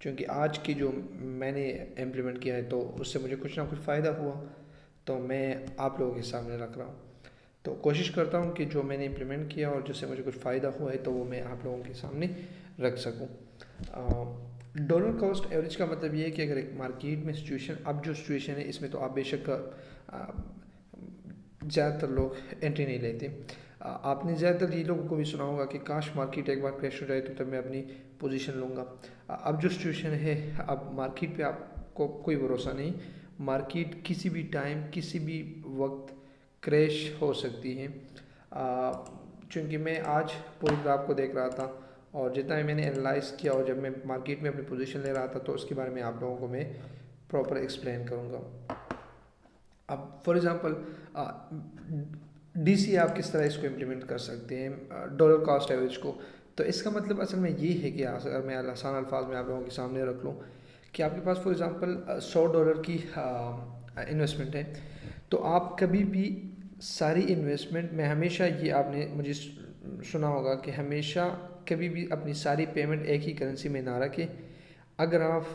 क्योंकि आज की जो मैंने इम्प्लीमेंट किया है तो उससे मुझे कुछ ना कुछ फ़ायदा हुआ, तो मैं आप लोगों के सामने रख रहा हूँ। तो कोशिश करता हूँ कि जो मैंने इम्प्लीमेंट किया और जिससे मुझे कुछ फ़ायदा हुआ है तो वो मैं आप लोगों के सामने रख सकूँ। डॉलर कॉस्ट एवरेज का मतलब ये है कि अगर एक मार्केट में सिचुएशन, अब जो सिचुएशन है इसमें तो आप बेशक ज़्यादातर लोग एंट्री नहीं लेते। आपने ज़्यादातर ये लोगों को भी सुना होगा कि काश मार्केट एक बार क्रैश हो जाए तो तब मैं अपनी पोजीशन लूँगा। अब जो सिचुएशन है, अब मार्केट पे आपको कोई भरोसा नहीं, मार्केट किसी भी टाइम किसी भी वक्त क्रैश हो सकती है। चूँकि मैं आज पूरी ग्राफ को देख रहा था और जितना भी मैंने एनालाइज किया और जब मैं मार्केट में अपनी पोजीशन ले रहा था तो उसके बारे में आप लोगों को मैं प्रॉपर एक्सप्लेन करूँगा। अब फॉर एग्ज़ाम्पल डीसी आप किस तरह इसको इम्प्लीमेंट कर सकते हैं डॉलर कॉस्ट एवरेज को। तो इसका मतलब असल में ये है कि अगर मैं आसान अल्फाज में आप लोगों के सामने रख लूँ कि आपके पास फॉर एग्ज़ाम्पल $100 की इन्वेस्टमेंट है, तो आप कभी भी सारी इन्वेस्टमेंट में हमेशा ये आपने मुझे सुना होगा कि हमेशा कभी भी अपनी सारी पेमेंट एक ही करेंसी में ना रखें। अगर आप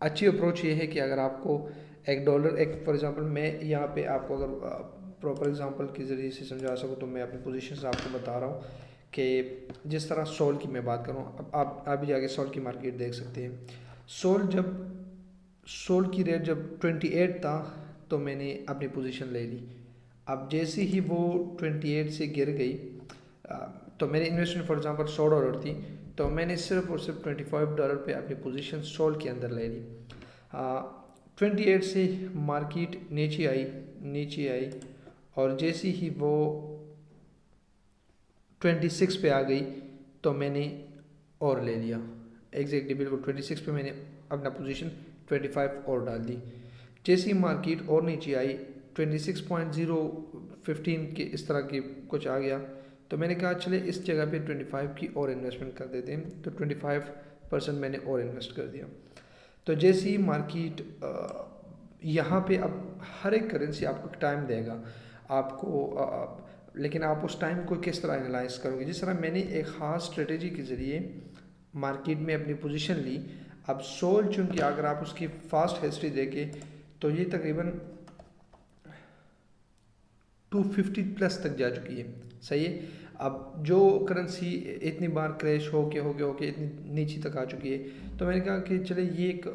अच्छी अप्रोच ये है कि अगर आपको $1, एक फॉर एग्ज़ाम्पल मैं यहाँ पे आपको अगर प्रॉपर एग्ज़ाम्पल के ज़रिए से समझा सकूँ तो मैं अपनी पोजीशंस आपको बता रहा हूँ कि जिस तरह सोल की मैं बात करूँ, अब आप भी जाके सोल की मार्केट देख सकते हैं। सोल की रेट जब 28 था तो मैंने अपनी पोजीशन ले ली। अब जैसे ही वो 28 से गिर गई, तो मेरी इन्वेस्टमेंट फॉर एग्ज़ाम्पल $100 थी, तो मैंने सिर्फ और सिर्फ $25 पे अपनी पोजीशन सोल के अंदर ले ली। 28 से मार्केट नीचे आई और जैसे ही वो 26 पे आ गई तो मैंने और ले लिया। एग्जैक्टली बिल्कुल 26 पे मैंने अपना पोजीशन 25 और डाल दी। जैसे ही मार्केट और नीचे आई 26.015 के इस तरह की कुछ आ गया, तो मैंने कहा चले इस जगह पे 25 की और इन्वेस्टमेंट कर देते हैं, तो 25% मैंने और इन्वेस्ट कर दिया। तो जैसे ही मार्केट यहाँ पे, अब हर एक करेंसी आपको टाइम देगा आपको, लेकिन आप उस टाइम को किस तरह एनालाइज करोगे। जिस तरह मैंने एक ख़ास स्ट्रेटेजी के ज़रिए मार्केट में अपनी पोजीशन ली। अब सोल चूँकि अगर आप उसकी फास्ट हिस्ट्री देखें तो ये तकरीबन 250 प्लस तक जा चुकी है, सही है। अब जो करेंसी इतनी बार क्रैश होके इतनी नीचे तक आ चुकी है, तो मैंने कहा कि चले ये एक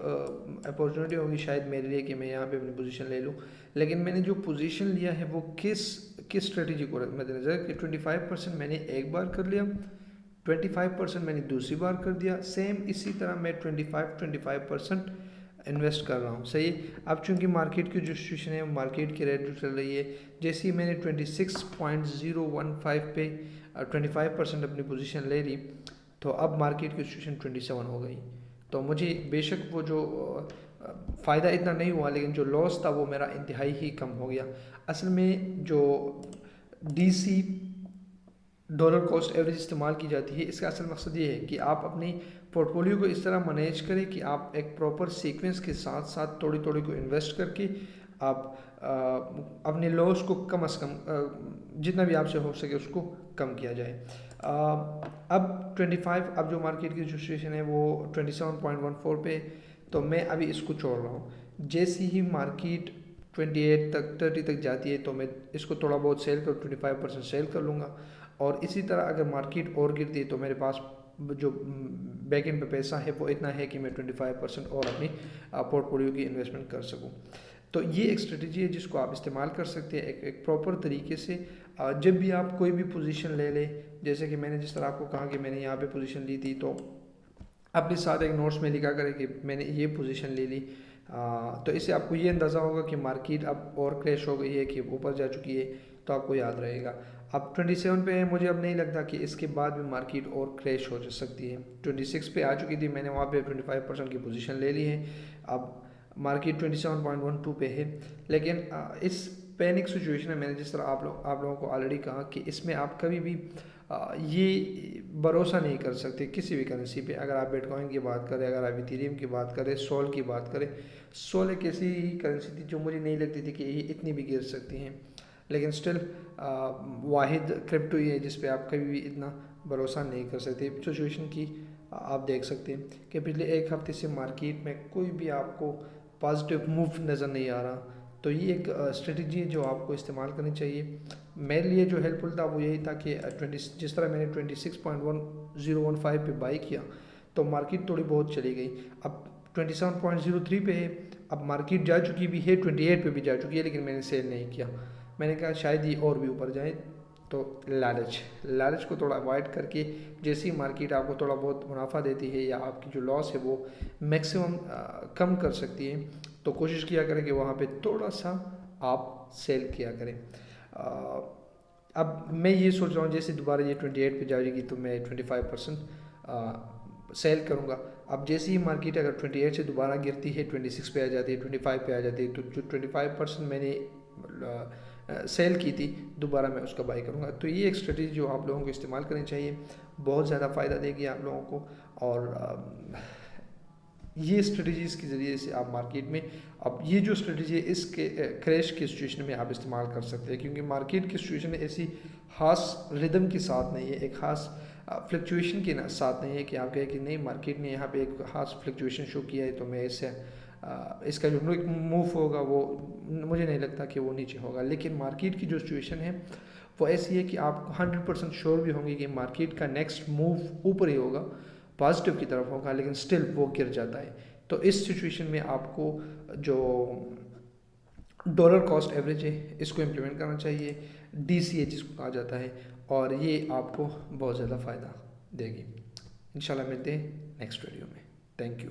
अपॉर्चुनिटी होगी शायद मेरे लिए कि मैं यहाँ पे अपनी पोजीशन ले लूँ। लेकिन मैंने जो पोजीशन लिया है वो किस स्ट्रेटजी को मद्देनज़र कि 25% मैंने एक बार कर लिया, 25% मैंने दूसरी बार कर दिया, सेम इसी तरह मैं 25% इन्वेस्ट कर रहा हूँ, सही है। अब चूंकि मार्केट की जो सिचुएशन है, मार्केट की रेट जो चल रही है, जैसे ही मैंने 26.015 पे 25% अपनी पोजीशन ले ली, तो अब मार्केट की सिचुएशन 27 हो गई। तो मुझे बेशक वो जो फ़ायदा इतना नहीं हुआ, लेकिन जो लॉस था वो मेरा इंतहाई ही कम हो गया। असल में जो डीसी डॉलर कॉस्ट एवरेज इस्तेमाल की जाती है, इसका असल मकसद ये है कि आप अपनी पोर्टफोलियो को इस तरह मैनेज करें कि आप एक प्रॉपर सीक्वेंस के साथ साथ थोड़ी थोड़ी को इन्वेस्ट करके आप अपने लॉस को कम अज़ कम जितना भी आपसे हो सके उसको कम किया जाए। अब 25, अब जो मार्केट की सिचुएशन है वो 27.14 पे, तो मैं अभी इसको छोड़ रहा हूँ। जैसे ही मार्केट 28 तक 30 तक जाती है तो मैं इसको थोड़ा बहुत सेल कर 25% सेल कर लूँगा। और इसी तरह अगर मार्केट और गिरती है तो मेरे पास जो बैक एंड पे पैसा है वो इतना है कि मैं 25% और अपनी पोर्टफोलियो की इन्वेस्टमेंट कर सकूं। तो ये एक स्ट्रेटजी है जिसको आप इस्तेमाल कर सकते हैं एक प्रॉपर तरीके से। जब भी आप कोई भी पोजीशन ले लें, जैसे कि मैंने जिस तरह आपको कहा कि मैंने यहाँ पे पोजीशन ली थी, तो अपने साथ एक नोट्स में लिखा करें कि मैंने ये पोजीशन ले ली। तो इससे आपको ये अंदाज़ा होगा कि मार्केट अब और क्रैश हो गई है कि ऊपर जा चुकी है, तो आपको याद रहेगा। अब 27 पे है, मुझे अब नहीं लगता कि इसके बाद भी मार्केट और क्रैश हो सकती है। 26 पे आ चुकी थी, मैंने वहाँ पे 25% की पोजीशन ले ली है। अब मार्केट 27.12 पे है, लेकिन इस पैनिक सिचुएशन में मैंने जिस तरह आप लोगों को ऑलरेडी कहा कि इसमें आप कभी भी ये भरोसा नहीं कर सकते किसी भी करेंसी पे। अगर आप बिटकॉइन की बात करें, अगर आप इथेरियम की बात करें, सोल की बात करें, सोल एक ऐसी करेंसी थी जो मुझे नहीं लगती थी कि ये इतनी भी गिर सकती हैं, लेकिन स्टिल वाहिद क्रिप्टो ही है जिस पे आप कभी भी इतना भरोसा नहीं कर सकते। सिचुएशन की आप देख सकते हैं कि पिछले एक हफ्ते से मार्केट में कोई भी आपको पॉजिटिव मूव नज़र नहीं आ रहा। तो ये एक स्ट्रेटजी है जो आपको इस्तेमाल करनी चाहिए। मेरे लिए जो हेल्पफुल था वो यही था कि 20 जिस तरह मैंने 26.1015 पे बाई किया तो मार्केट थोड़ी बहुत चली गई। अब 27.03 पे है, अब मार्केट जा चुकी भी है, 28 पे भी जा चुकी है, लेकिन मैंने सेल नहीं किया। मैंने कहा शायद ये और भी ऊपर जाए। तो लालच को थोड़ा अवॉइड करके जैसे ही मार्केट आपको थोड़ा बहुत मुनाफा देती है या आपकी जो लॉस है वो मैक्सिमम कम कर सकती है, तो कोशिश किया करें कि वहाँ पे थोड़ा सा आप सेल किया करें। अब मैं ये सोच रहा हूँ जैसे दोबारा ये 28 पे जाएगी तो मैं 25% सेल करूँगा। अब जैसे ही मार्केट अगर 28 से दोबारा गिरती है, 26 पे आ जाती है, 25 पे आ जाती है, तो जो 25% मैंने सेल की थी दोबारा मैं उसका बाई करूँगा। तो ये एक स्ट्रेटजी जो आप लोगों को इस्तेमाल करनी चाहिए, बहुत ज़्यादा फ़ायदा देगी आप लोगों को। और ये स्ट्रेटजीज़ के ज़रिए से आप मार्केट में, अब ये जो स्ट्रेटजी है इसके क्रैश की सिचुएशन में आप इस्तेमाल कर सकते हैं, क्योंकि मार्केट की सिचुएशन ऐसी ख़ास रिदम के साथ नहीं है, एक ख़ास फ्लक्चुएशन के साथ नहीं है कि आप कहें कि नहीं मार्केट ने यहाँ पे एक ख़ास फ्लक्चुएशन शो किया है तो मैं इससे इसका जो मूव होगा वो मुझे नहीं लगता कि वो नीचे होगा। लेकिन मार्केट की जो सिचुएशन है वो ऐसी है कि आप 100% श्योर भी होंगे कि मार्केट का नेक्स्ट मूव ऊपर ही होगा, पॉजिटिव की तरफ होगा, लेकिन स्टिल वो गिर जाता है। तो इस सिचुएशन में आपको जो डॉलर कॉस्ट एवरेज है इसको इम्प्लीमेंट करना चाहिए, DCA जिसको कहा जाता है, और ये आपको बहुत ज़्यादा फ़ायदा देगी। इंशाल्लाह मिलते हैं नेक्स्ट वीडियो में। Thank you.